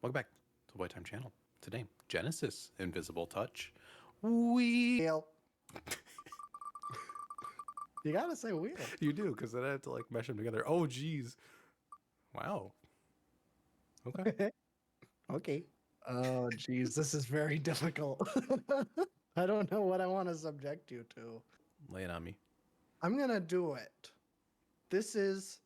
Welcome back to the White Time channel. Today, Genesis, Invisible Touch. Wheel. You gotta say wheel. You do, because then I have to like mesh them together. Oh, geez. Wow. Okay. Okay. Oh, geez, this is very difficult. I don't know what I want to subject you to. Lay it on me. I'm gonna do it. This is.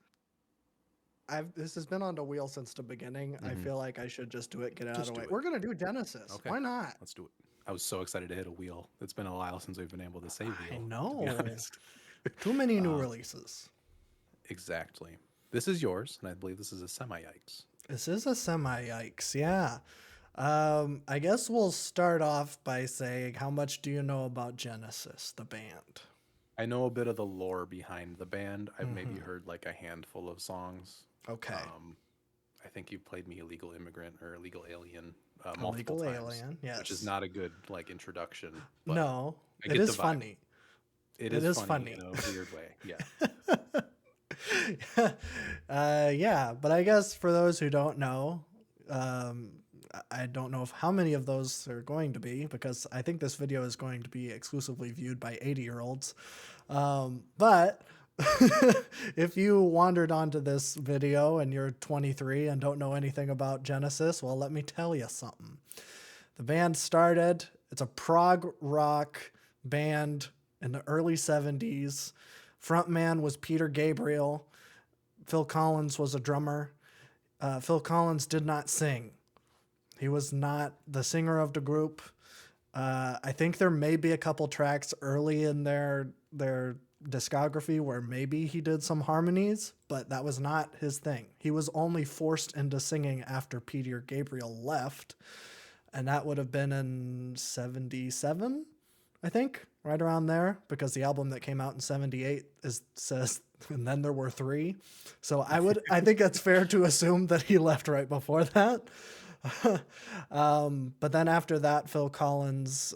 This has been on the wheel since the beginning. I feel like I should just do it, get it out of Just the do way. it. We're gonna do Genesis. Okay. Why not? Let's do it. I was so excited to hit a wheel. It's been a while since we've been able to say I wheel, to be know. honest. Too many new releases. Exactly. This is yours, and I believe this is a semi-yikes. This is a semi-yikes, yeah. I guess we'll start off by saying, how much do you know about Genesis, the band? I know a bit of the lore behind the band. I've maybe heard like a handful of songs. Okay. I think you played me Illegal Immigrant or Illegal Alien multiple Illegal times, Alien, yes. which is not a good like introduction. But No, I it get is the vibe. funny. It It is is funny funny. in a weird way. Yeah. Yeah, but I guess for those who don't know, I don't know how many of those are going to be, because I think this video is going to be exclusively viewed by 80-year-olds. But if you wandered onto this video and you're 23 and don't know anything about Genesis, well, let me tell you something. The band started, it's a prog rock band in the early 70s. Frontman was Peter Gabriel. Phil Collins was a drummer. Phil Collins did not sing. He was not the singer of the group. I think there may be a couple tracks early in their discography where maybe he did some harmonies, but that was not his thing. He was only forced into singing after Peter Gabriel left, and that would have been in 77, I think, right around there, because the album that came out in 78 says and then there were three. So I think it's fair to assume that he left right before that. But then after that, Phil Collins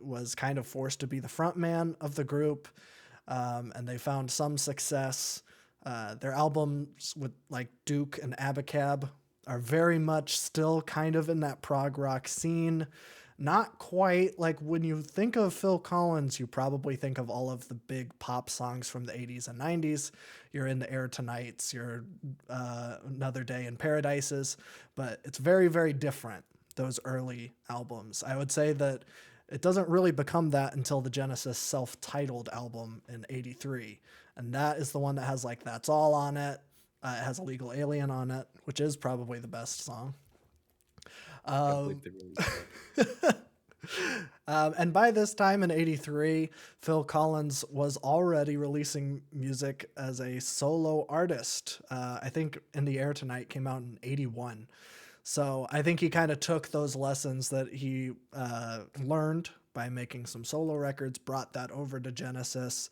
was kind of forced to be the front man of the group, and they found some success. Their albums with like Duke and Abacab are very much still kind of in that prog rock scene. Not quite like when you think of Phil Collins, you probably think of all of the big pop songs from the 80s and 90s. You're in the Air Tonight's, you're Another Day in Paradises, but it's very, very different, those early albums. I would say that it doesn't really become that until the Genesis self-titled album in 83. And that is the one that has like That's All on it. It has Illegal Alien on it, which is probably the best song. I believe they really And by this time in 83, Phil Collins was already releasing music as a solo artist. I think In the Air Tonight came out in 81. So I think he kind of took those lessons that he learned by making some solo records, brought that over to Genesis,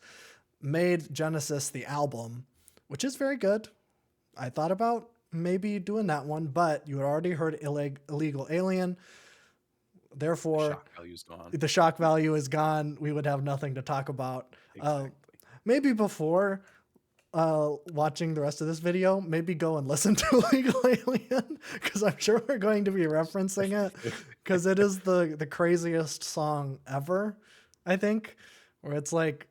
made Genesis the album, which is very good. I thought about maybe doing that one, but you had already heard Illegal Alien. Therefore, shock value's gone. the shock value is gone. We would have nothing to talk about. Exactly. Maybe before watching the rest of this video, maybe go and listen to Illegal Alien, because I'm sure we're going to be referencing it, because it is the craziest song ever, I think, where it's like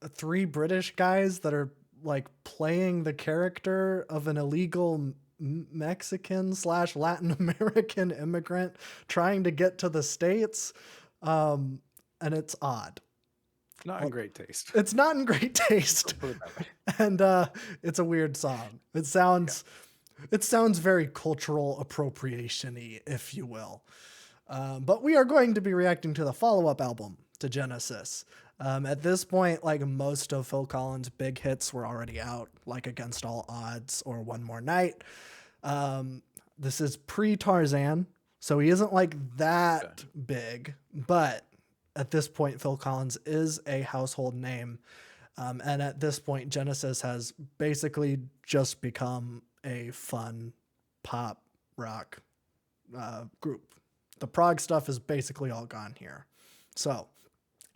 three British guys that are like playing the character of an illegal Mexican / Latin American immigrant trying to get to the States. And it's odd. Not in great taste. It's not in great taste. Put it that way. And it's a weird song. It sounds very cultural appropriation-y, if you will. But we are going to be reacting to the follow-up album to Genesis. At this point, like most of Phil Collins' big hits were already out, like Against All Odds or One More Night. This is pre-Tarzan, so he isn't like that big, but at this point, Phil Collins is a household name. And at this point, Genesis has basically just become a fun pop rock group. The prog stuff is basically all gone here. So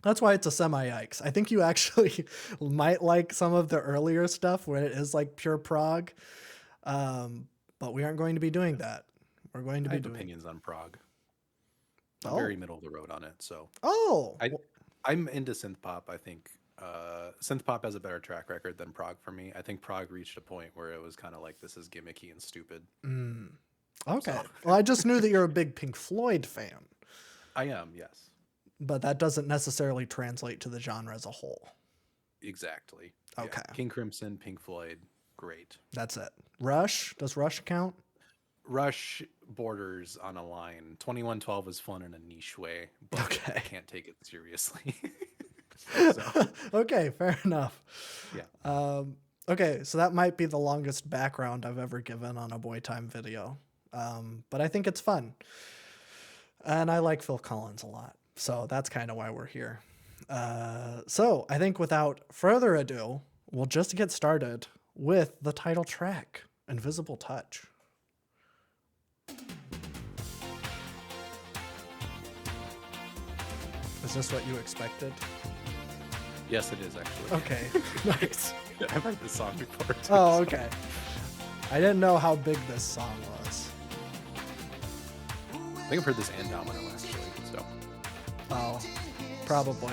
that's why it's a semi-yikes. I think you actually might like some of the earlier stuff where it is like pure prog. But we aren't going to be doing that. We're going to I be have doing. opinions on prog. I'm Oh. very middle of the road on it, so Oh. I I'm into synth pop. I think synth pop has a better track record than prog for me. I think prog reached a point where it was kind of like this is gimmicky and stupid. Okay. So Well, I just knew that you're a big Pink Floyd fan, I am, yes, but that doesn't necessarily translate to the genre as a whole. exactly. Yeah, Okay. King Crimson, Pink Floyd, great. That's it. Rush? Does Rush count? Rush borders on a line. 2112 is fun in a niche way, but I Okay. can't take it seriously. So Okay, fair enough. yeah, Okay, so that might be the longest background I've ever given on a Boy Time video. But I think it's fun. And I like Phil Collins a lot. So that's kind of why we're here. So I think without further ado, we'll just get started with the title track, Invisible Touch. Is this what you expected? yes, it is actually. Okay, nice. I've heard this song before. Too, Oh, so- okay. I didn't know how big this song was. I think I've heard this and Domino actually. So Oh, probably.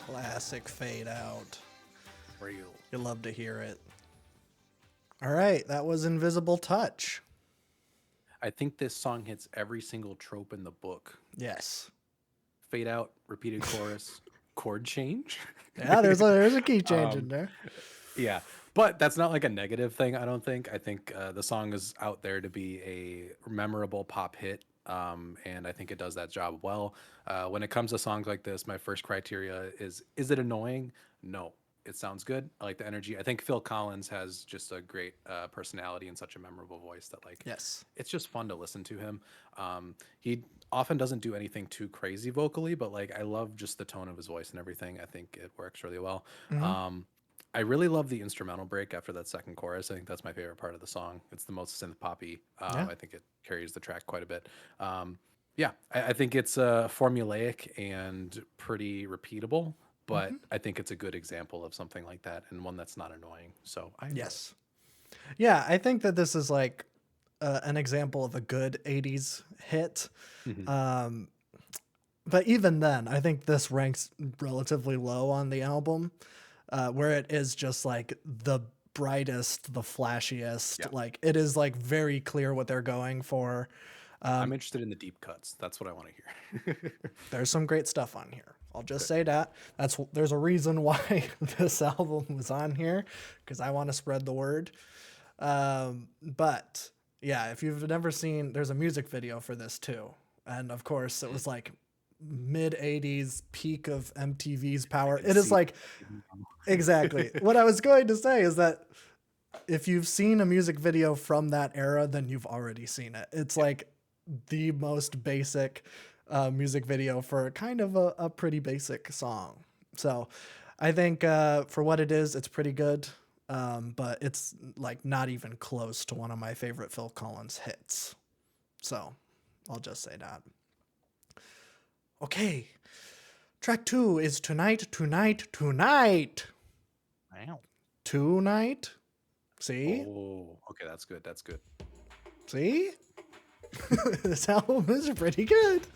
Classic fade out. real. You love to hear it. All right, that was Invisible Touch. I think this song hits every single trope in the book. Yes. Fade out, repeated chorus, chord change. Yeah, there's a key change in there. Yeah, but that's not like a negative thing. I don't think. I think the song is out there to be a memorable pop hit, and I think it does that job well. When it comes to songs like this, my first criteria is it annoying? No, it sounds good. I like the energy. I think Phil Collins has just a great personality and such a memorable voice that like Yes. it's just fun to listen to him. He often doesn't do anything too crazy vocally, but like I love just the tone of his voice and everything. I think it works really well. I really love the instrumental break after that second chorus. I think that's my favorite part of the song. It's the most synth poppy. Yeah. I think it carries the track quite a bit. Yeah, I think it's formulaic and pretty repeatable, but I think it's a good example of something like that and one that's not annoying. So I enjoy it. Yes. Yeah, I think that this is like an example of a good 80s hit. But even then, I think this ranks relatively low on the album, where it is just like the brightest, the flashiest. Yeah. Like it is like very clear what they're going for. I'm interested in the deep cuts. That's what I want to hear. There's some great stuff on here. I'll just say that. There's a reason why this album was on here, because I want to spread the word. But yeah, if you've never seen, there's a music video for this too. And of course, it was like mid 80s peak of MTV's I power. can It is see. like exactly. What I was going to say is that if you've seen a music video from that era, then you've already seen it. It's like the most basic music video for kind of a pretty basic song. So I think for what it is, it's pretty good. But it's like not even close to one of my favorite Phil Collins hits. So I'll just say that. Okay. Track 2 is Tonight, Tonight, Tonight. Wow. Tonight. See? Oh, okay, that's good. That's good. See? This album is pretty good.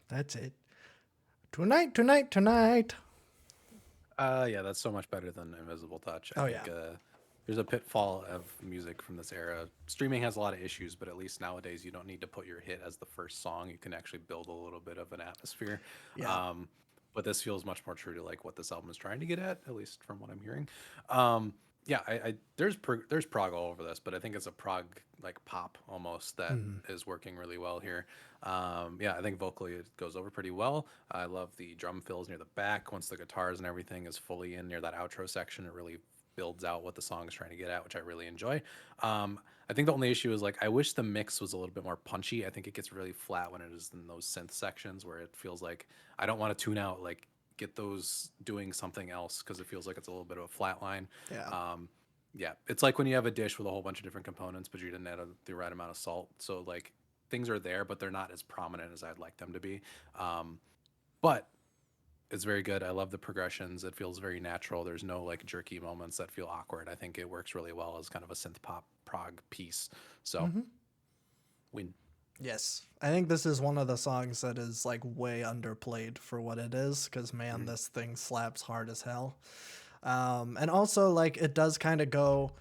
That's it. Tonight, tonight, tonight. Yeah, that's so much better than Invisible Touch. I Oh yeah. think there's a pitfall of music from this era. Streaming has a lot of issues, but at least nowadays you don't need to put your hit as the first song. You can actually build a little bit of an atmosphere. Yeah. Um, but this feels much more true to like what this album is trying to get at least from what I'm hearing. Um, yeah, there's prog all over this, but I think it's a prog like pop almost that Mhm. is working really well here. Yeah, I think vocally it goes over pretty well. I love the drum fills near the back. Once the guitars and everything is fully in near that outro section, it really builds out what the song is trying to get at, which I really enjoy. I think the only issue is like I wish the mix was a little bit more punchy. I think it gets really flat when it is in those synth sections where it feels like I don't want to tune out like get those doing something else because it feels like it's a little bit of a flat line. Yeah. Um, yeah, it's like when you have a dish with a whole bunch of different components, but you didn't add the right amount of salt. So like things are there, but they're not as prominent as I'd like them to be. But it's very good. I love the progressions. It feels very natural. There's no like jerky moments that feel awkward. I think it works really well as kind of a synth pop prog piece. So Hmm. win. Yes. I think this is one of the songs that is like way underplayed for what it is because man, Mhm. this thing slaps hard as hell. And also like it does kind of go.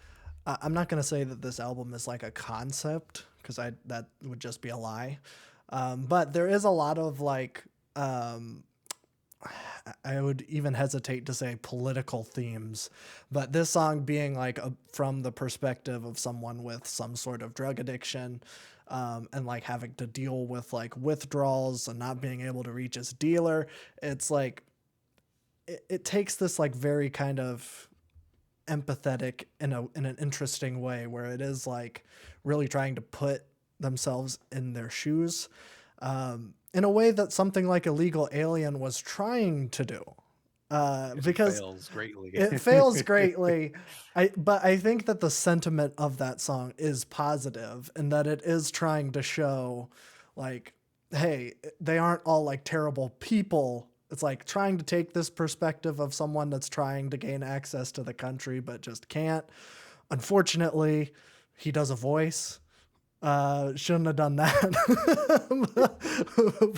I'm not gonna say that this album is like a concept because I that would just be a lie. But there is a lot of like um, I would even hesitate to say political themes, but this song being like from the perspective of someone with some sort of drug addiction, and like having to deal with like withdrawals and not being able to reach his dealer, it's like it takes this like very kind of empathetic in an interesting way where it is like really trying to put themselves in their shoes, in a way that something like Illegal Alien was trying to do, It because fails greatly. it fails greatly. But I think that the sentiment of that song is positive and that it is trying to show like, hey, they aren't all like terrible people. It's like trying to take this perspective of someone that's trying to gain access to the country but just can't. Unfortunately, he does a voice. Shouldn't have done that.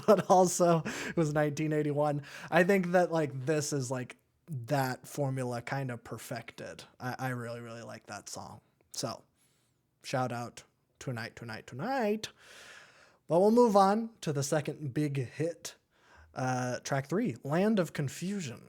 But also it was 1981. I think that like this is like that formula kind of perfected. I really, really like that song. So shout out Tonight, Tonight, Tonight. But we'll move on to the second big hit, track 3, Land of Confusion.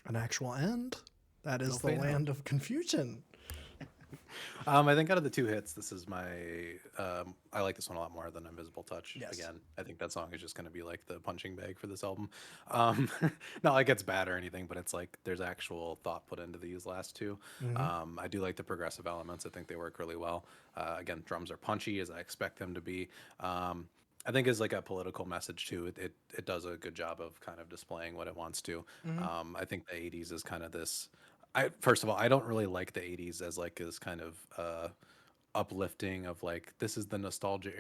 An actual end? That It'll is the fade out. land of confusion. I think out of the two hits, this is my. I like this one a lot more than Invisible Touch. Yes. Again, I think that song is just going to be like the punching bag for this album. Um, Not like it's bad or anything, but it's like there's actual thought put into these last two. Hmm. I do like the progressive elements. I think they work really well. Again, drums are punchy as I expect them to be. I think as like a political message too, it does a good job of kind of displaying what it wants to. Hmm. I think the '80s is kind of this. I first of all, I don't really like the '80s as like this kind of uplifting of like this is the nostalgia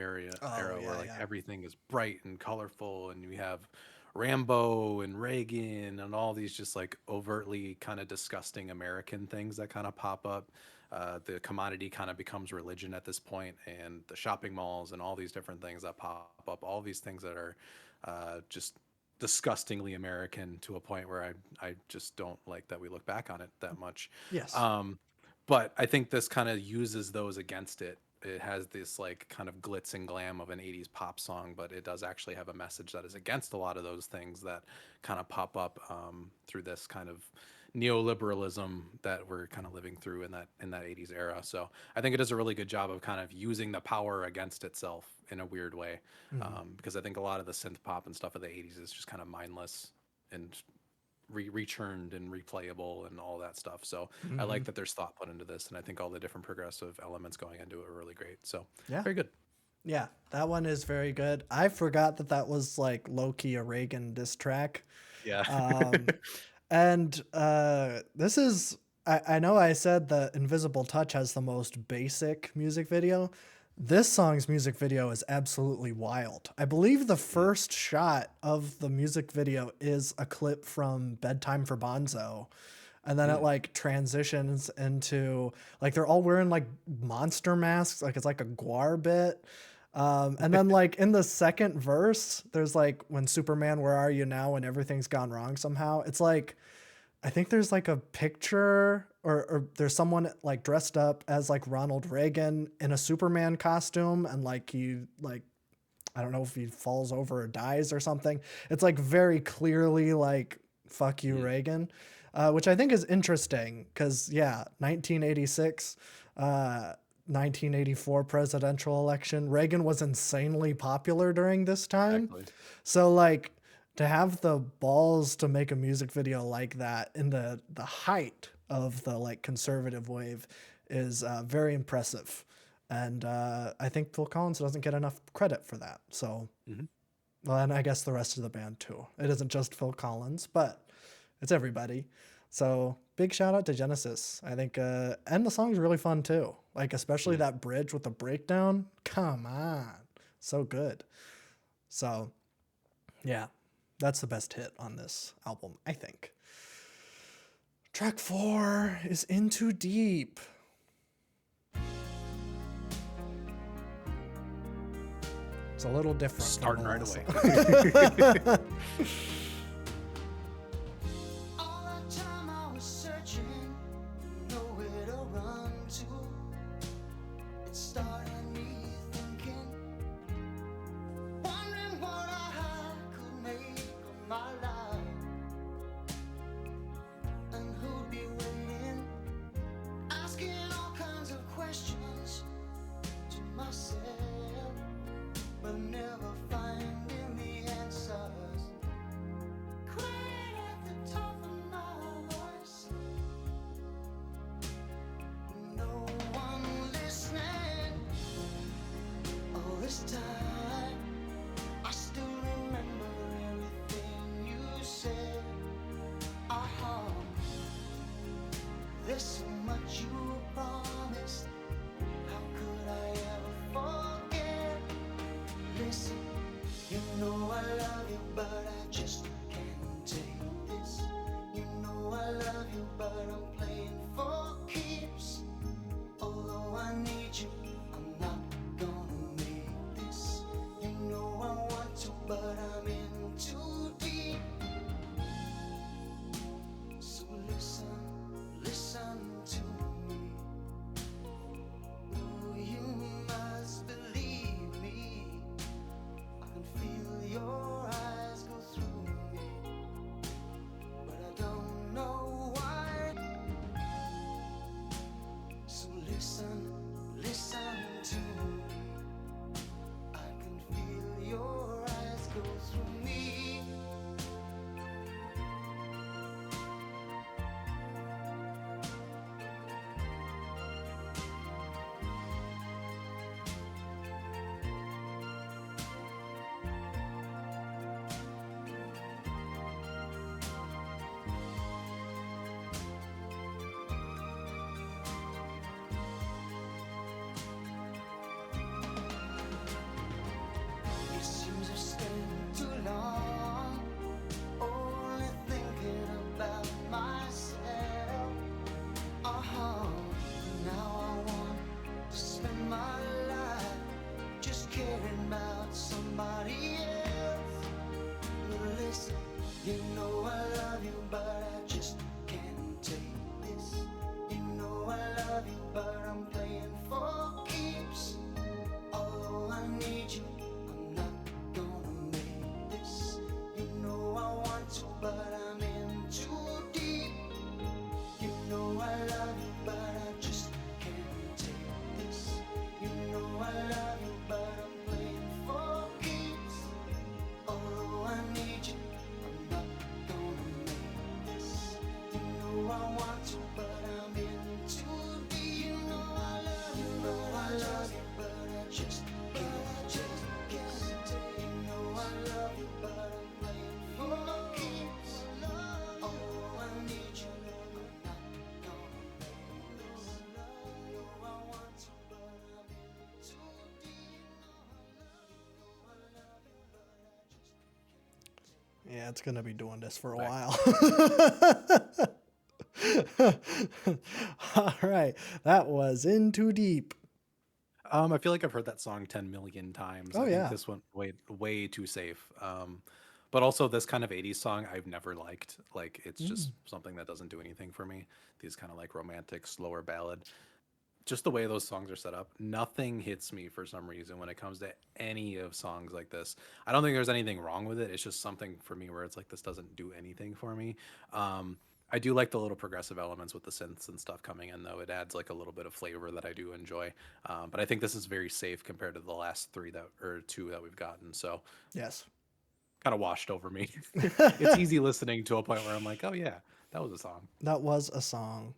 Oh, era where yeah, like yeah. everything is bright and colorful and we have Rambo and Reagan and all these just like overtly kind of disgusting American things that kind of pop up. The commodity kind of becomes religion at this point, and the shopping malls and all these different things that pop up, all these things that are just disgustingly American to a point where I just don't like that we look back on it that much. Yes. Um, but I think this kind of uses those against it. It has this like kind of glitz and glam of an '80s pop song, but it does actually have a message that is against a lot of those things that kind of pop up through this kind of neoliberalism that we're kind of living through in that '80s era. So I think it does a really good job of kind of using the power against itself in a weird way, Hmm. because I think a lot of the synth pop and stuff of the '80s is just kind of mindless and returned and replayable and all that stuff. So I Hmm. like that there's thought put into this, and I think all the different progressive elements going into it are really great. So Yeah. very good. Yeah. That one is very good. I forgot that that was like low key a Reagan diss track. Yeah. Um, and this is, I know I said that Invisible Touch has the most basic music video. This song's music video is absolutely wild. I believe the Mm, first shot of the music video is a clip from Bedtime for Bonzo. And then it mm, like transitions into like they're all wearing like monster masks, like it's like a Guar bit. And then like in the second verse, there's like when Superman, where are you now? When everything's gone wrong somehow. It's like I think there's like a picture or there's someone like dressed up as like Ronald Reagan in a Superman costume and like he like I don't know if he falls over or dies or something. It's like very clearly like fuck you mm, Reagan, which I think is interesting because yeah, 1986, 1984 presidential election. Reagan was insanely popular during this time, exactly. so like to have the balls to make a music video like that in the height of the like conservative wave is very impressive. And I think Phil Collins doesn't get enough credit for that. So, Hmm. well, and I guess the rest of the band too. It isn't just Phil Collins, but it's everybody. So big shout out to Genesis. I think, and the song's really fun too. Like especially Hmm. that bridge with the breakdown. Come on, so good. So yeah, that's the best hit on this album, I think. Track 4 is Into Deep. It's a little different from the Starting right last away. song. All that time I was searching, nowhere to run to. It started me thinking, wondering what I could make of my life, and who'd be waiting, asking all kinds of questions to myself, but never finding the answers. Crying at the top of my voice, no one listening. All this time, I still remember everything you said. There's so much you promised. How could I ever forget? Listen, you know I love you, but I just can't take this. You know I love you, but I'm playing for keeps. Although I need you, I'm not gonna make this. You know I want to, but I'm in too deep. So listen, listen to me. Ooh, you must believe me. I can feel your eyes go through me, but I don't know Yeah, it's gonna be doing this for a Back. while. All right, that was In Too Deep. I feel like I've heard that song 10 million times. Oh I think yeah. this went way too safe. But also this kind of 80s song I've never liked. Like it's Mm. just something that doesn't do anything for me. These kind of like romantic, slower ballad. Just the way those songs are set up, nothing hits me for some reason when it comes to any of songs like this. I don't think there's anything wrong with it. It's just something for me where it's like this doesn't do anything for me. Um, I do like the little progressive elements with the synths and stuff coming in, though. It adds like a little bit of flavor that I do enjoy. But I think this is very safe compared to the last three that or two that we've gotten. So Yes. kind of washed over me. It's easy listening to a point where I'm like, oh yeah, that was a song. That was a song.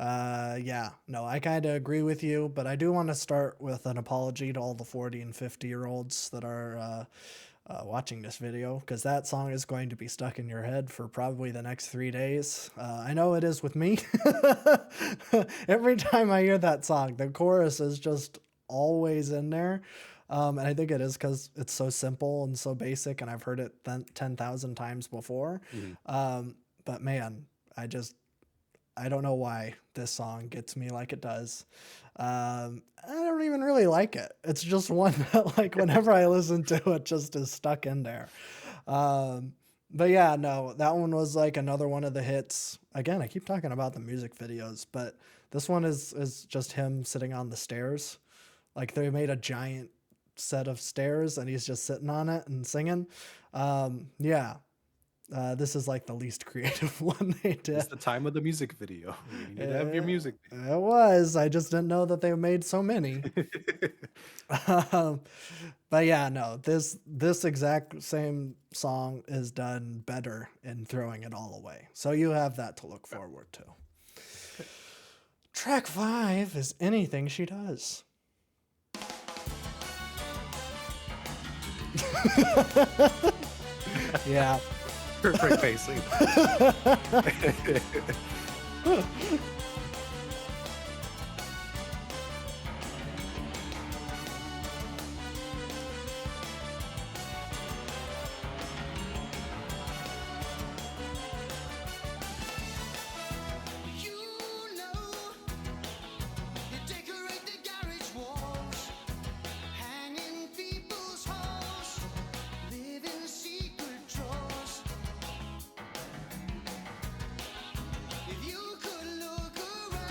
Yeah, no, I kind of agree with you, but I do want to start with an apology to all the 40 and 50-year-olds that are watching this video, because that song is going to be stuck in your head for probably the next 3 days. I know it is with me. Every time I hear that song, the chorus is just always in there. And I think it is because it's so simple and so basic, and I've heard it 10,000 times before. Mhm. But man, I don't know why this song gets me like it does. I don't even really like it. It's just one that, like, whenever I listen to it, just is stuck in there. But yeah, no, that one was like another one of the hits. Again, I keep talking about the music videos, but this one is just him sitting on the stairs. Like they made a giant set of stairs and he's just sitting on it and singing. Yeah, this is like the least creative one they It's did. the time of the music video. You need to have your music. It was. I just didn't know that they made so many. Um, but yeah, no, this exact same song is done better in Throwing It All Away. So you have that to look forward to. Track 5 is Anything She Does. Yeah. Perfect pacing. You know, you decorate the garage walls, hanging people's halls, live in secret drawers. If you could look around.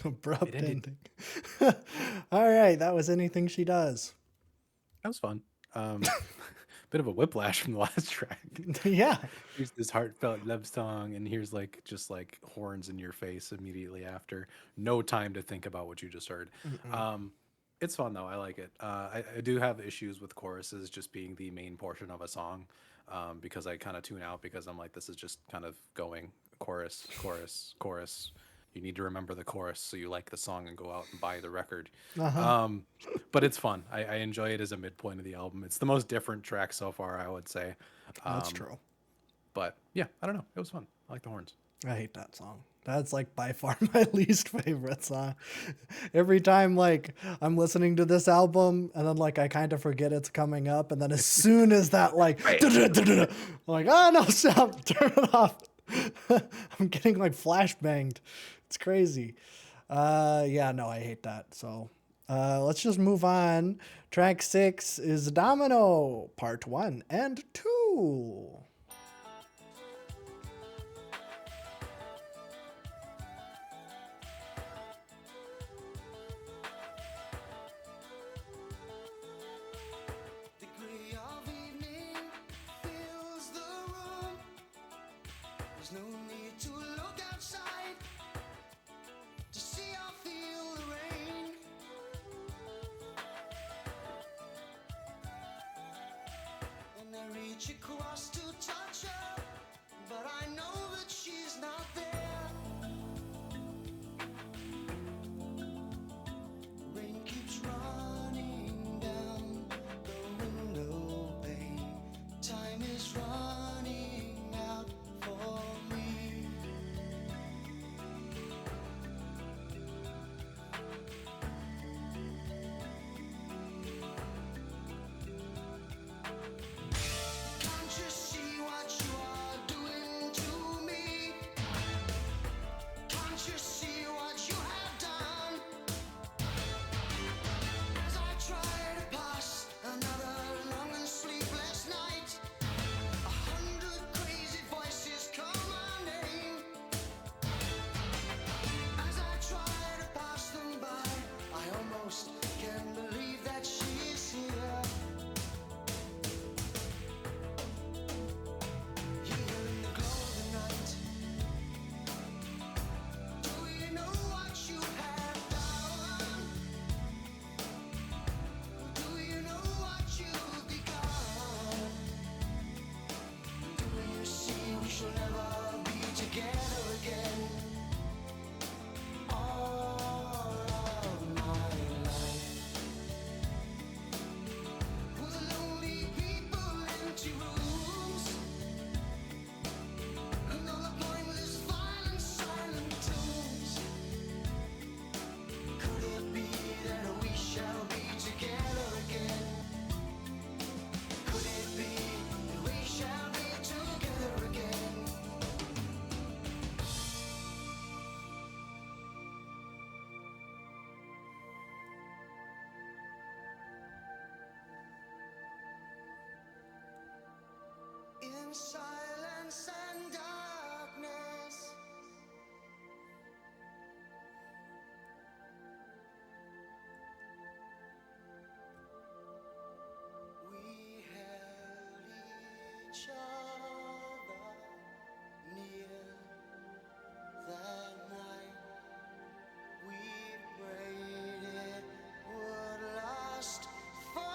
Abrupt ended. ending. All right, that was Anything She Does. That was fun. Bit of a whiplash from the last track. Yeah. Here's this heartfelt love song, and here's like just like horns in your face immediately after. No time to think about what you just heard. Mm-mm. Um, it's fun though. I like it. I do have issues with choruses just being the main portion of a song, because I kind of tune out because I'm like, this is just kind of going chorus, chorus, chorus. You need to remember the chorus so you like the song and go out and buy the record. Uh-huh. Um, but it's fun. I enjoy it as a midpoint of the album. It's the most different track so far, I would say. That's Um, true. but yeah, I don't know. It was fun. I like the horns. I hate that song. That's like by far my least favorite song. Every time like I'm listening to this album and then like I kind of forget it's coming up and then as soon as that like I'm like, oh no, stop, turn it off. I'm getting like flashbanged. It's crazy. Yeah, no, I hate that. So let's just move on. Track 6 is Domino, part 1 and 2. The gray of evening fills the room. There's no need to look outside to see or feel the rain. And I reach across to touch her, but I know that she's not there. Rain keeps running down the window pane. Time is running out for me. Can't you see what you are doing to me? Can't you see what you have done? As I try to pass another long and sleepless night, 100 crazy voices call my name. As I try to pass them by, I almost can't believe that she is here. Here in the glow of the night. Do you know what you have done? Do you know what you've become? Do you see we shall never be together again? All of my life, with the lonely people, empty rooms, and all the pointless, violent, silent tunes. Could it be that we shall be together again? Could it be that we shall be together again? In silence and darkness, we held each other near that night. We prayed it would last forever.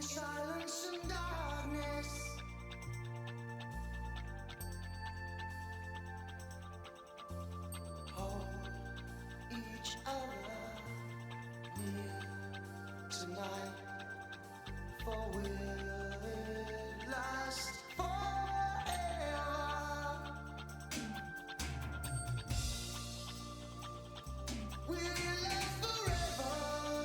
in silence and darkness. Hold each other near tonight, for will it last forever? Will it last forever?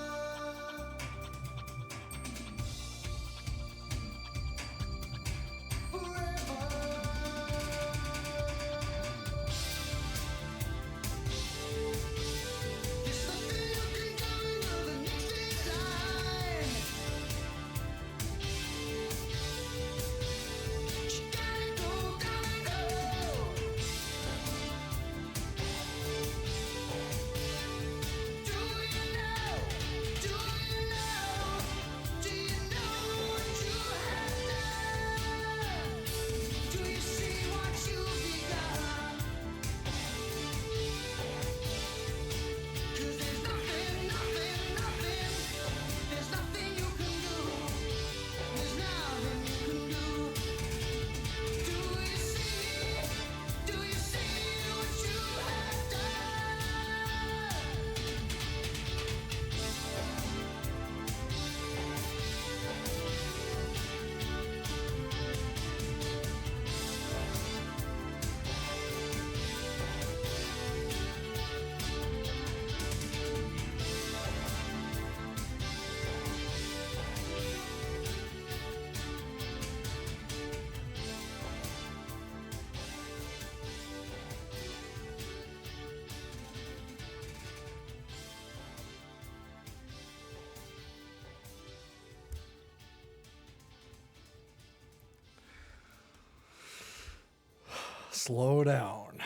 Slow down.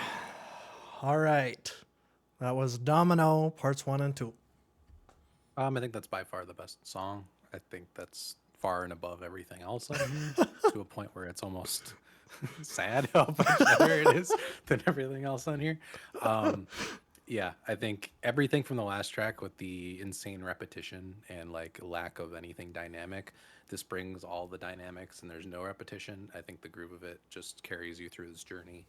All right. That was Domino parts 1 and 2. I think that's by far the best song. I think that's far and above everything else on here to a point where it's almost sad how much better it is than everything else on here. Yeah, I think everything from the last track with the insane repetition and like lack of anything dynamic, this brings all the dynamics and there's no repetition. I think the groove of it just carries you through this journey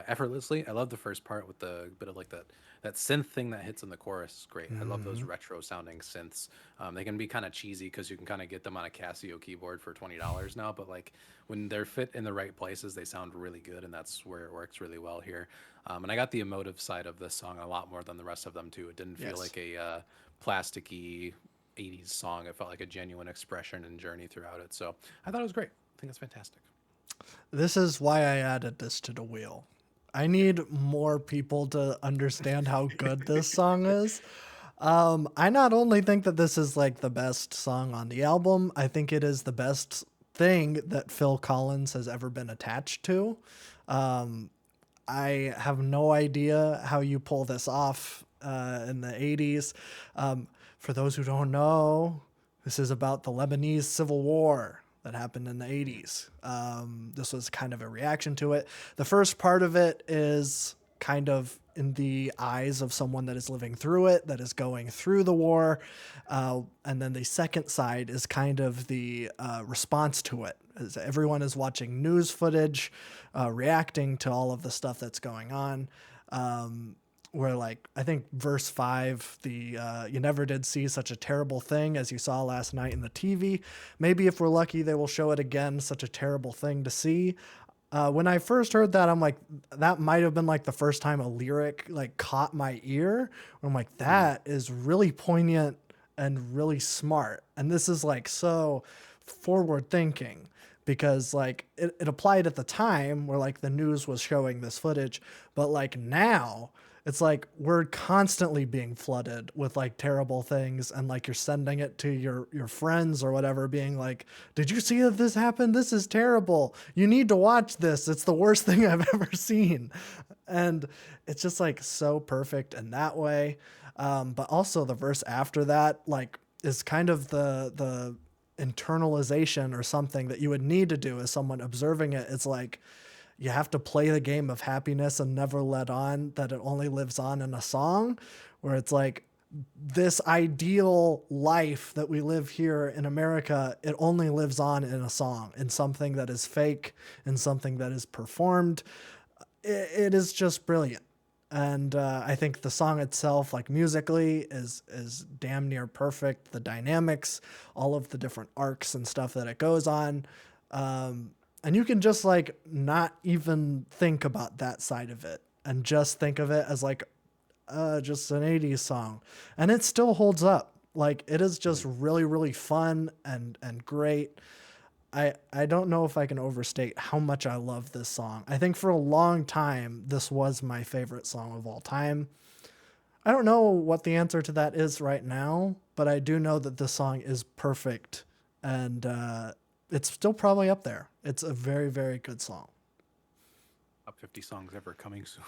effortlessly. I love the first part with the bit of like that synth thing that hits in the chorus. Is great. I love those retro sounding synths. They can be kind of cheesy because you can kind of get them on a Casio keyboard for $20 now, but like when they're fit in the right places, they sound really good, and that's where it works really well here. And I got the emotive side of this song a lot more than the rest of them too. It didn't feel Yes. like a plasticky 80s song. It felt like a genuine expression and journey throughout it. So I thought it was great. I think it's fantastic. This is why I added this to the wheel. I need more people to understand how good this song is. I not only think that this is like the best song on the album, I think it is the best thing that Phil Collins has ever been attached to. I have no idea how you pull this off in the 80s. For those who don't know, this is about the Lebanese Civil War that happened in the 80s. This was kind of a reaction to it. The first part of it is kind of in the eyes of someone that is living through it, that is going through the war. And then the second side is kind of the response to it, as everyone is watching news footage, reacting to all of the stuff that's going on. Where like, I think verse 5, the you never did see such a terrible thing as you saw last night in the TV. Maybe if we're lucky, they will show it again, such a terrible thing to see. When I first heard that, I'm like, that might have been like the first time a lyric like caught my ear. I'm like, that is really poignant and really smart. And this is like so forward thinking, because like it applied at the time where like the news was showing this footage, but like now it's like we're constantly being flooded with like terrible things, and like you're sending it to your friends or whatever, being like, did you see that this happened? This is terrible. You need to watch this. It's the worst thing I've ever seen. And it's just like so perfect in that way. But also the verse after that, like, is kind of the internalization or something that you would need to do as someone observing it. It's like, you have to play the game of happiness and never let on that it only lives on in a song, where it's like this ideal life that we live here in America, it only lives on in a song, in something that is fake, in something that is performed. It is just brilliant. And I think the song itself, like musically, is damn near perfect. The dynamics, all of the different arcs and stuff that it goes on. And you can just like not even think about that side of it and just think of it as like just an 80s song. And it still holds up. Like it is just really, really fun and great. I don't know if I can overstate how much I love this song. I think for a long time, this was my favorite song of all time. I don't know what the answer to that is right now, but I do know that this song is perfect, and it's still probably up there. It's a very, very good song. Top 50 songs ever coming soon.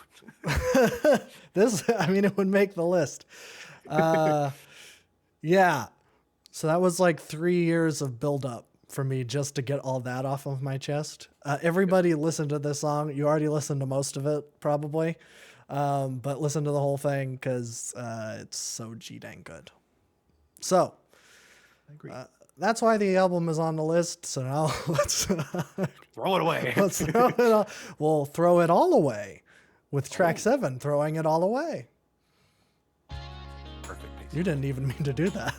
I mean, it would make the list. Yeah. So that was like 3 years of buildup for me just to get all that off of my chest. Everybody listened to this song. You already listened to most of it, probably. But listen to the whole thing because it's so G-dang good. So, I agree. that's why the album is on the list. So now let's Throw it away. let's throw it all. We'll throw it all away with track 7, Throwing It All Away. Perfect. Piece. You didn't even mean to do that.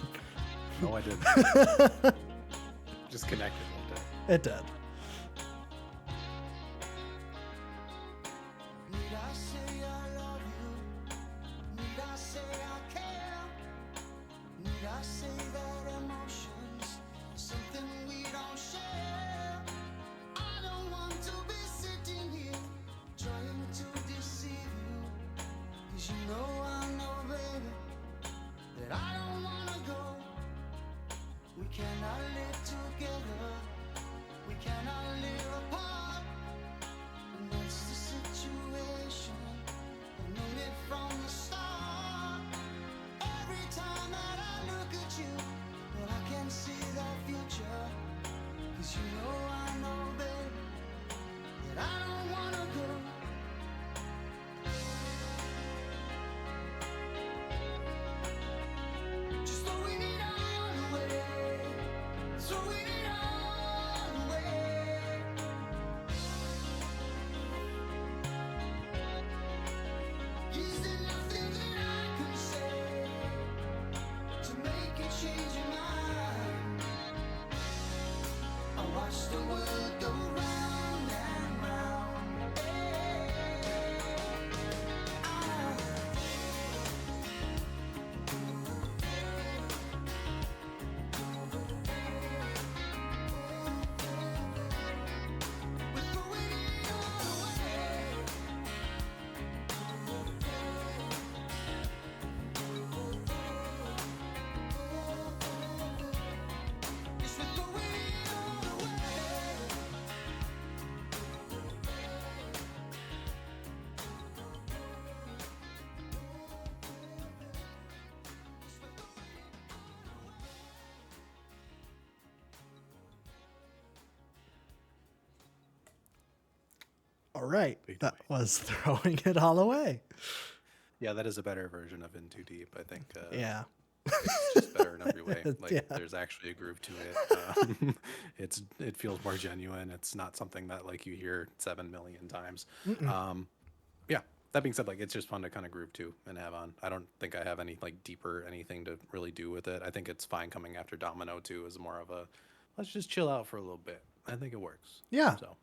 No, I didn't. Just connected with it. It did. Need I say I love you? Need I say I care? Need I say that emotions something we don't share? I don't want to be sitting here trying to deceive you. 'Cause you know I know, baby, that I don't wanna go. We cannot live together. We cannot live apart. And that's the situation. I've known it from the start. Every time that I look at you, well, I can see that future. 'Cause you know I know, babe, that I don't wanna go. Just throwing it all away. Throwing it all away. Is there nothing that I can say to make you change your mind? I watch the world go round and round. We're throwing it all away. Yes, we're throwing it all away. All right. Big That boy. was Throwing It All Away. Yeah, that is a better version of In Too Deep. I think Yeah. it's just better in every way. Like Yeah. there's actually a groove to it. It feels more genuine. It's not something that like you hear 7 million times. Yeah. That being said, like it's just fun to kind of groove to and have on. I don't think I have any like deeper anything to really do with it. I think it's fine coming after Domino 2 is more of a let's just chill out for a little bit. I think it works. Yeah. So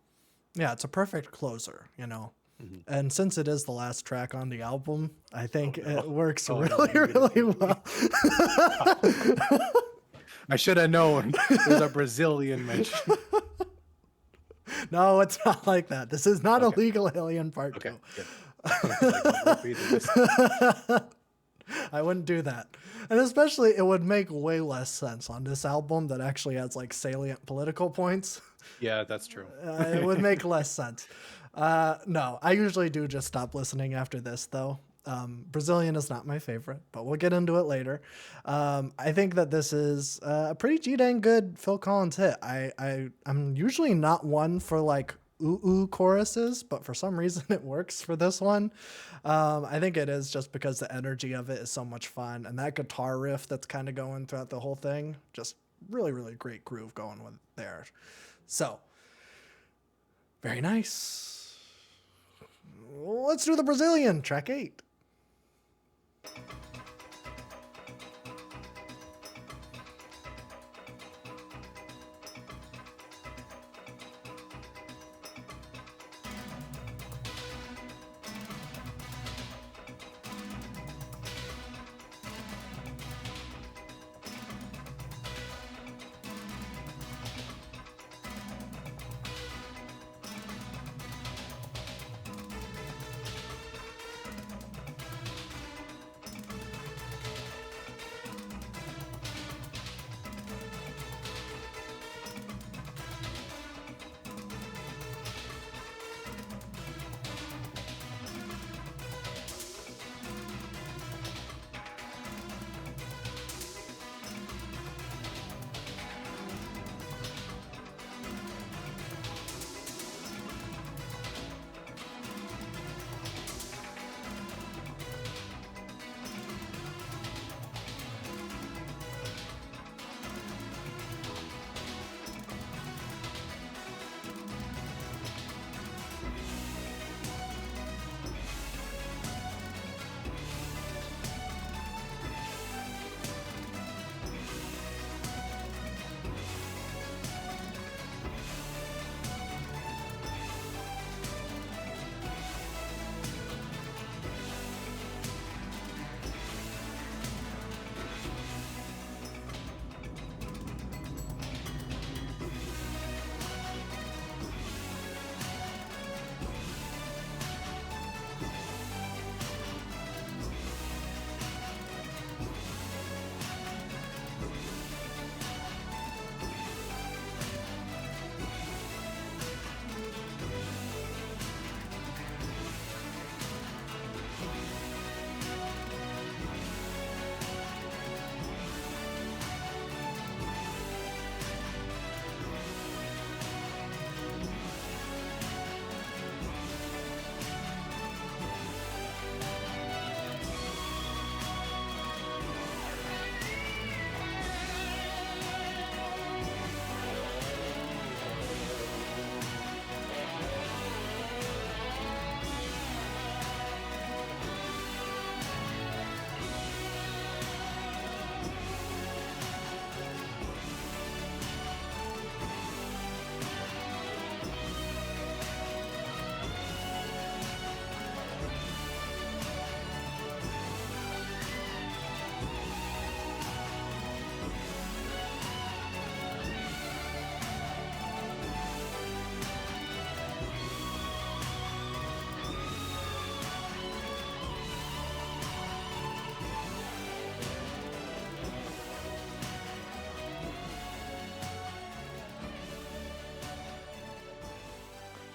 Yeah, it's a perfect closer, you know. And since it is the last track on the album, I think it works Oh, no, really, you're gonna really well. I should have known. There's a Brazilian mention. No, it's not like that. This is not Okay. Illegal Alien Part Okay, 2. good. Like, repeat this. I wouldn't do that. And especially, it would make way less sense on this album that actually has like salient political points. Yeah, that's true. It would make less sense. No, I usually do just stop listening after this, though. Brazilian is not my favorite, but we'll get into it later. I think that this is a pretty G-dang good Phil Collins hit. I'm usually not one for like ooh choruses, but for some reason it works for this one. I think it is just because the energy of it is so much fun, and that guitar riff that's kind of going throughout the whole thing, just really, really great groove going with there. So, very nice. Let's do the Brazilian, track 8.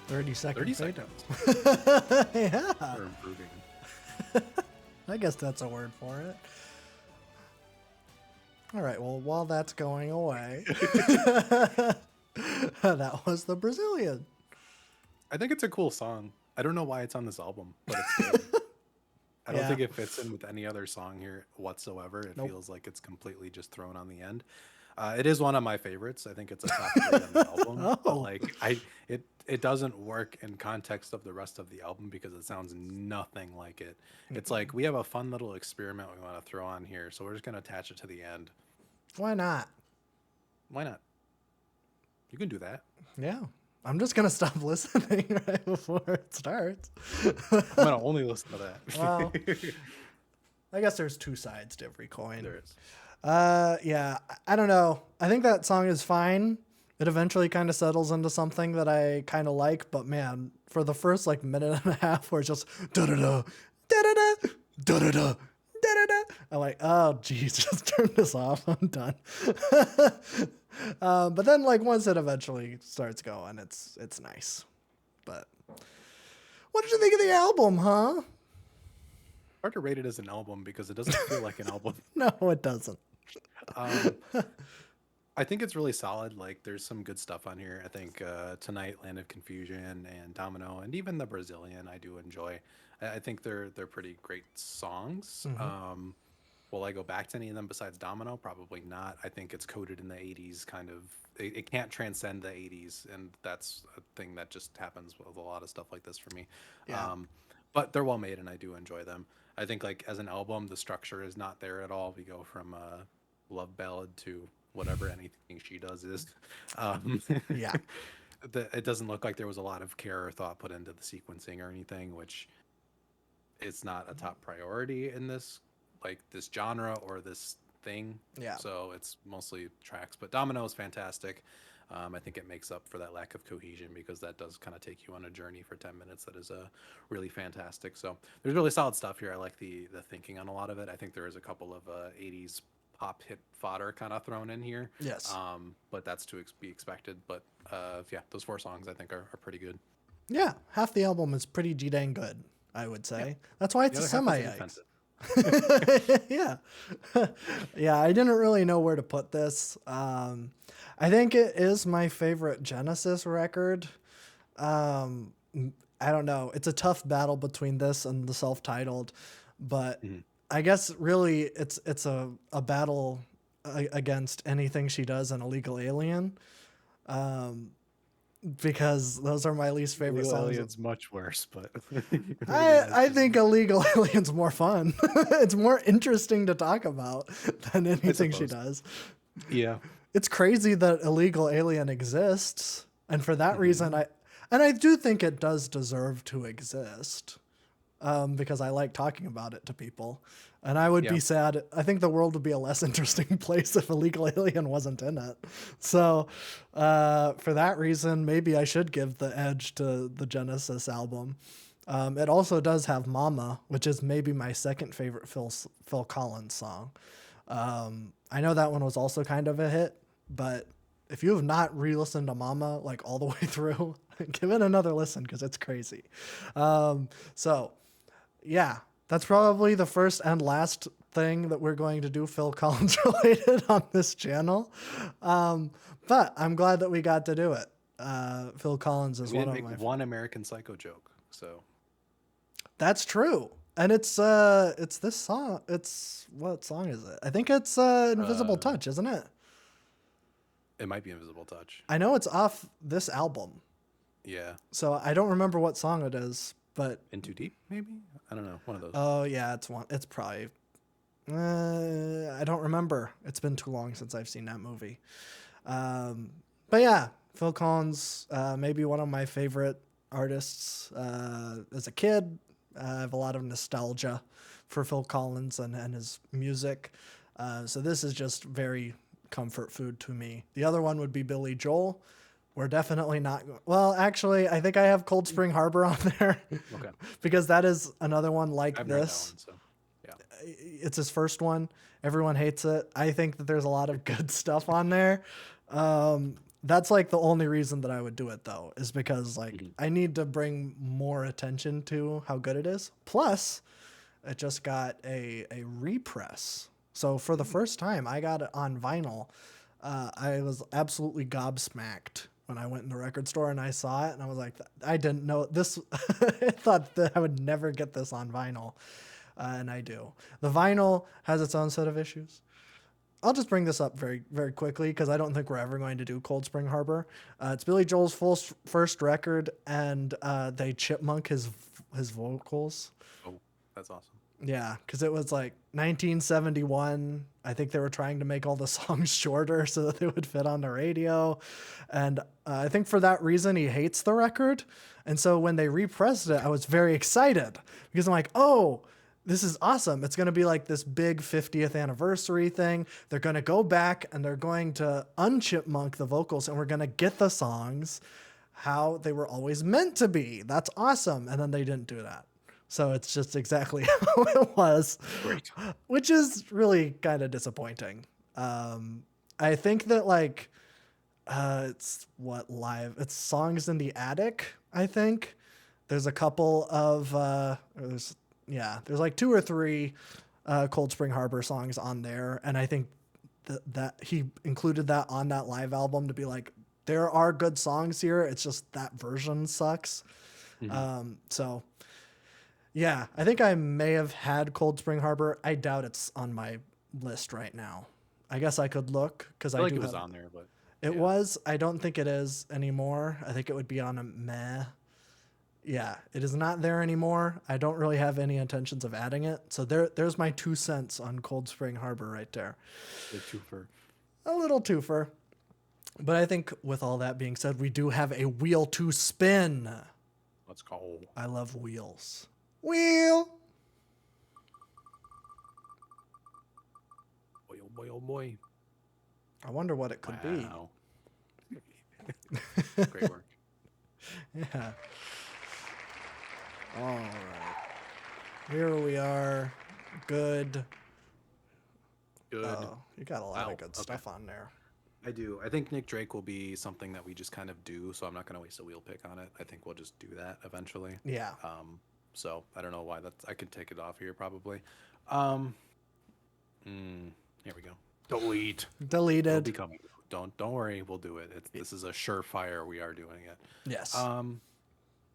Thirty-second 30 fade seconds out. Yeah, for improving. I guess that's a word for it. All right, well, while that's going away, that was the Brazilian. I think it's a cool song. I don't know why it's on this album, but it's good. I don't Yeah. think it fits in with any other song here whatsoever. It Nope. feels like it's completely just thrown on the end. It is one of my favorites. I think it's a top 3 on the album, but Oh. like it doesn't work in context of the rest of the album because it sounds nothing like it. It's like we have a fun little experiment we want to throw on here, so we're just gonna attach it to the end. Why not? Why not? You can do that. Yeah. I'm just going to stop listening right before it starts. I'm gonna only listen to that. Well, I guess there's two sides to every coin. There is. Yeah, I don't know. I think that song is fine. It eventually kind of settles into something that I kind of like, but man, for the first like minute and a half where it's just da-da-da, da-da-da, da-da-da, da-da-da, I'm like, oh geez, just turn this off. I'm done. But then like once it eventually starts going, it's nice. But what did you think of the album, huh? Hard to rate it as an album because it doesn't feel like an album. No, it doesn't. Um, I think it's really solid. Like, there's some good stuff on here. I think Tonight, Land of Confusion, and Domino, and even the Brazilian, I do enjoy. I think they're pretty great songs. Hmm. Will I go back to any of them besides Domino? Probably not. I think it's coded in the '80s, kind of. It can't transcend the '80s, and that's a thing that just happens with a lot of stuff like this for me. Yeah. Um, but they're well made, and I do enjoy them. I think like as an album, the structure is not there at all. We go from love ballad to whatever anything she does is. Um, Yeah. it doesn't look like there was a lot of care or thought put into the sequencing or anything, which it's not a top priority in this like this genre or this thing. Yeah. So it's mostly tracks. But Domino is fantastic. I think it makes up for that lack of cohesion because that does kind of take you on a journey for 10 minutes that is really fantastic. So there's really solid stuff here. I like the thinking on a lot of it. I think there is a couple of 80s pop hit fodder kind of thrown in here. Yes. But that's to be expected. But yeah, those four songs I think are pretty good. Yeah. Half the album is pretty dang good, I would Yeah. say. That's why it's The a other half semi is yikes. offensive. Yeah. Yeah, I didn't really know where to put this. I think it is my favorite Genesis record. Um, I don't know. It's a tough battle between this and the self-titled, but Mhm. I guess really it's a battle against anything she does in Illegal Alien. Um, because those are my least favorite Illegal songs. Alien's much worse, but I think Illegal Alien's more fun. It's more interesting to talk about than anything she suppose. does. Yeah. It's crazy that Illegal Alien exists, and for that Hmm. reason, I do think it does deserve to exist, because I like talking about it to people, and I would Yeah. be sad. I think the world would be a less interesting place if Illegal Alien wasn't in it. So, for that reason, maybe I should give the edge to the Genesis album. It also does have "Mama," which is maybe my second favorite Phil Collins song. I know that one was also kind of a hit, but if you have not re-listened to Mama like all the way through, give it another listen because it's crazy. So yeah, that's probably the first and last thing that we're going to do Phil Collins related on this channel. But I'm glad that we got to do it. Phil Collins is We one didn't of make my. one American Psycho joke, so That's true. And it's this song. It's what song is it? I think it's Invisible uh, Touch, isn't it? it might be Invisible Touch. I know it's off this album. Yeah, So I don't remember what song it is, but In Too Deep, maybe. I don't know. One of those. oh yeah, it's one. It's probably. I don't remember. It's been too long since I've seen that movie. But yeah, Phil Collins, maybe one of my favorite artists. As a kid, I have a lot of nostalgia for Phil Collins and his music. So this is just very comfort food to me. The other one would be Billy Joel. We're definitely not. Well, actually, I think I have Cold Spring Harbor on there Okay, because that is another one like I've heard that this. one. So yeah, It's his first one. Everyone hates it. I think that there's a lot of good stuff on there. That's like the only reason that I would do it though, is because like I need to bring more attention to how good it is. Plus, it just got a repress. So for the first time, I got it on vinyl. I was absolutely gobsmacked when I went in the record store and I saw it, and I was like, I didn't know this. I thought that I would never get this on vinyl, and I do. The vinyl has its own set of issues. I'll just bring this up very, very quickly because I don't think we're ever going to do Cold Spring Harbor. It's Billy Joel's first record, and they chipmunk his vocals. oh, that's awesome. Yeah, because it was like 1971. I think they were trying to make all the songs shorter so that they would fit on the radio. And I think for that reason, he hates the record. And so when they repressed it, I was very excited because I'm like, oh, this is awesome. It's going to be like this big 50th anniversary thing. They're going to go back and they're going to unchipmunk the vocals and we're going to get the songs how they were always meant to be. That's awesome. And then they didn't do that. So it's just exactly how it was, Great. which is really kind of disappointing. I think that like, it's it's Songs in the Attic. I think there's a couple of, there's like 2 or 3 Cold Spring Harbor songs on there. And I think that he included that on that live album to be like, there are good songs here. It's just that version sucks. So yeah, I think I may have had Cold Spring Harbor. I doubt it's on my list right now. I guess I could look because I I feel like do it was have on there, but it yeah. was. I don't think it is anymore. I think it would be on a meh. Yeah, it is not there anymore. I don't really have any intentions of adding it. So there's my 2 cents on Cold Spring Harbor right there. The twofer. A little twofer. But I think with all that being said, we do have a wheel to spin. Let's go. I love wheels. Wheel. Boy, oh boy, oh boy. I wonder what it could Wow. Great work. be. Yeah. All right. Here we are. Good. Good. Oh, you got a lot Wow, of good stuff on there. I do. I think Nick Drake will be something that we just kind of do, so I'm not going to waste a wheel pick on it. I think we'll just do that eventually. Yeah. So I don't know why that's. I could take it off here probably. Here we go. Delete. It'll Deleted. be coming. Don't worry. We'll do it. This is a surefire. We are doing it. Yes.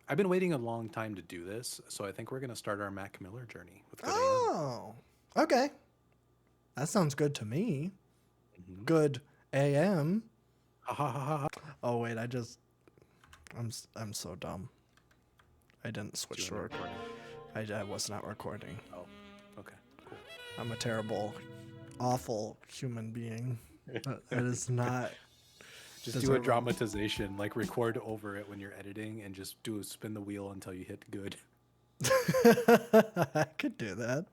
I've been waiting a long time to do this, so I think we're going to start our Mac Miller journey with Good AM. Oh, okay. That sounds good to me. Mhm. Good AM. Ha ha ha ha. Oh wait, I'm so dumb. I didn't switch to Doing record. I was not recording. Oh, okay, cool. I'm a terrible, awful human being. It is not. Just do a dramatization, like record over it when you're editing, and just spin the wheel until you hit good. I could do that.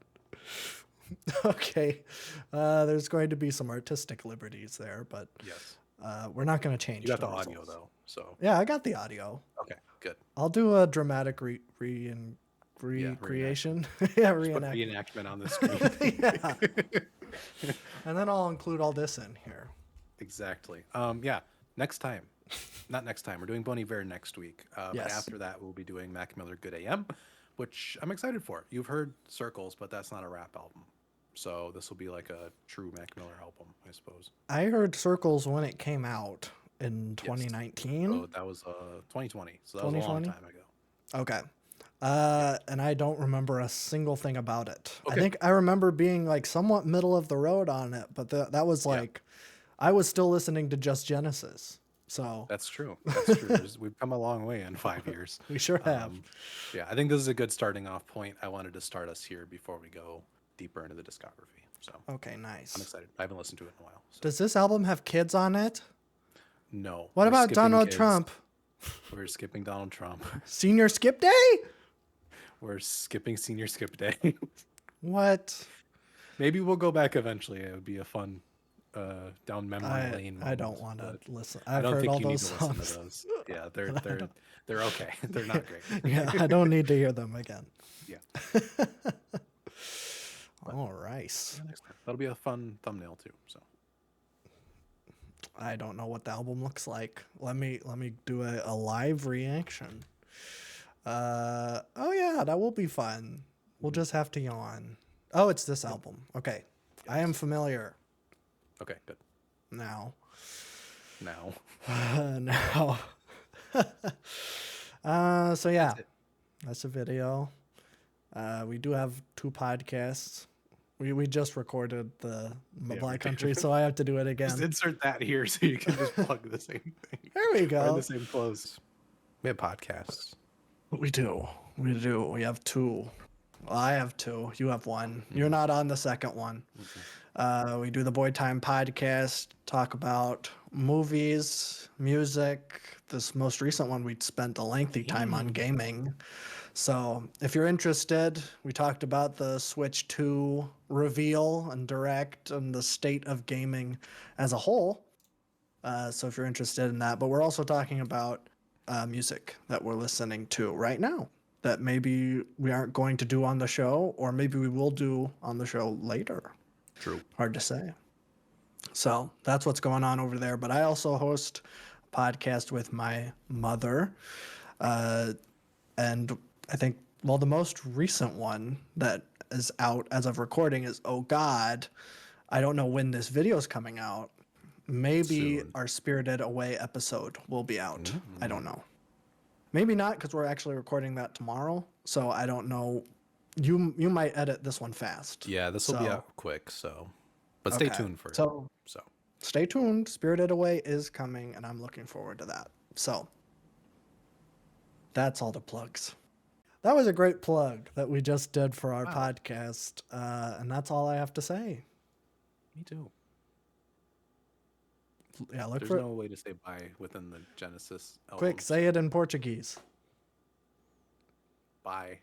Okay. There's going to be some artistic liberties there, but Yes. we're not going to change. You got the results. audio though, so Yeah, I got the audio. okay, good. I'll do a dramatic recreation. Yeah, Put reenact. reenactment on the screen. Yeah. And then I'll include all this in here. Exactly. Yeah. Next time, not next time. We're doing Bon Iver next week. But Yes. after that, we'll be doing Mac Miller Good AM, which I'm excited for. You've heard Circles, but that's not a rap album. So this will be like a true Mac Miller album, I suppose. I heard Circles when it came out in 2019. So that was 2020. So that was a long 2020? time ago. Okay. And I don't remember a single thing about it. I Okay. think I remember being like somewhat middle of the road on it, but that was like, I was still listening to Just Genesis. So That's true. That's true. We've come a long way in 5 years. we sure have. Yeah, I think this is a good starting off point. I wanted to start us here before we go deeper into the discography. So Okay, I'm nice. excited. I haven't listened to it in a while. So. Does this album have kids on it? No. What we're about skipping Donald kids. Trump? We're skipping Donald Trump. Senior Skip Day? We're skipping Senior Skip Day. What? Maybe we'll go back eventually. It would be a fun down memory lane. I don't moment, want to but listen. I I've don't heard think all you need those to listen to songs. those. Yeah, they're okay. They're not great. Yeah, I don't need to hear them again. Yeah. All right. Next time. That'll be a fun thumbnail too. So I don't know what the album looks like. Let me do a live reaction. Oh yeah, that will be fun. We'll just have to yawn. Oh, it's this album. Okay. I am familiar okay, good. now. Now Now. So yeah, that's a video. We do have 2 podcasts. We just recorded the Black Country, so I have to do it just again. insert that here so you can just plug the same thing. There we We're in go. the same clothes. We have podcasts. We do. We have 2. Well, I have 2. You have 1. You're not on the second one. We do the Boy Time podcast, talk about movies, music. This most recent one, we spent a lengthy time on gaming. So if you're interested, we talked about the Switch 2 reveal and direct and the state of gaming as a whole. So if you're interested in that, but we're also talking about music that we're listening to right now that maybe we aren't going to do on the show, or maybe we will do on the show later. True. Hard to say. So that's what's going on over there. But I also host a podcast with my mother. And I think, well, the most recent one that is out as of recording is Oh God. I don't know when this video is coming out. Maybe Soon. our Spirited Away episode will be out. I don't Mm. know. Maybe not, because we're actually recording that tomorrow. So I don't know. You might edit this one fast. Yeah, this will be So, out quick, so but stay okay. tuned for it. So So stay tuned. Spirited Away is coming, and I'm looking forward to that. So that's all the plugs. That was a great plug that we just did for our Wow. podcast. And that's all I have to say. me too. Yeah, look There's for no way to say bye within the Genesis album. quick, say it in Portuguese. Bye.